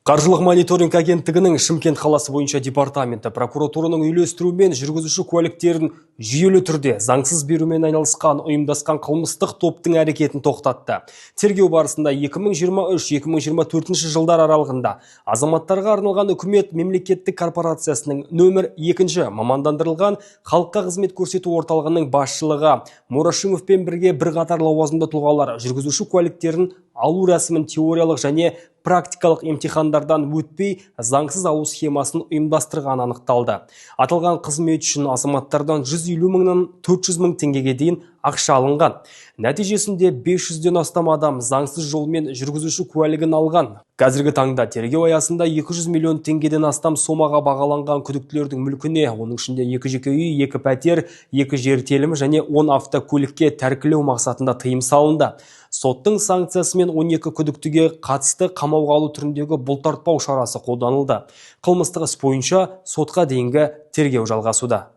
Қаржылық мониторинг агенттігінің Шымкент қаласы бойынша департаменті прокуратураның үйлестіруімен жүргізуші куәліктерін жүйелі түрде заңсыз берумен айналысқан ұйымдасқан қылмыстық топтың әрекетін тоқтатты. Тергеу барысында 2023-2024 жылдар аралығында азаматтарға арналған үкімет мемлекеттік корпорациясының нөмір 2 мамандандырылған халыққа қызмет көрсету орталығының басшылығы Мурашимовпен бірге бірқатар лауазымды тұлғалар жүргізуші куәліктерін алу рәсімін теориялық және практикалық емтихандардан өтпей заңсыз алу схемасын ұйымдастырған анықталды. Аталған қызмет үшін азаматтардан 150 мыңнан 400 мың теңгеге дейін ақша алынған. Нәтижесінде 500-ден астам адам заңсыз жолмен жүргізуші куәлігін алған. Қазіргі таңда тергеу аясында 200 миллион теңгеден астам сомаға бағаланған күдіктілердің мүлкіне, оның ішінде 2 жеке үй, 2 пәтер, 2 жер телімі және 10 автокөлікке тәркілеу мақсатында тыйым салынды. Соттың санкциясымен 12 күдіктіге қатысты қамауға алу түріндегі бұлтартпау шарасы қолданылды. Қылмыстық іс бойынша сотқа дейінгі тергеу жалғасуда.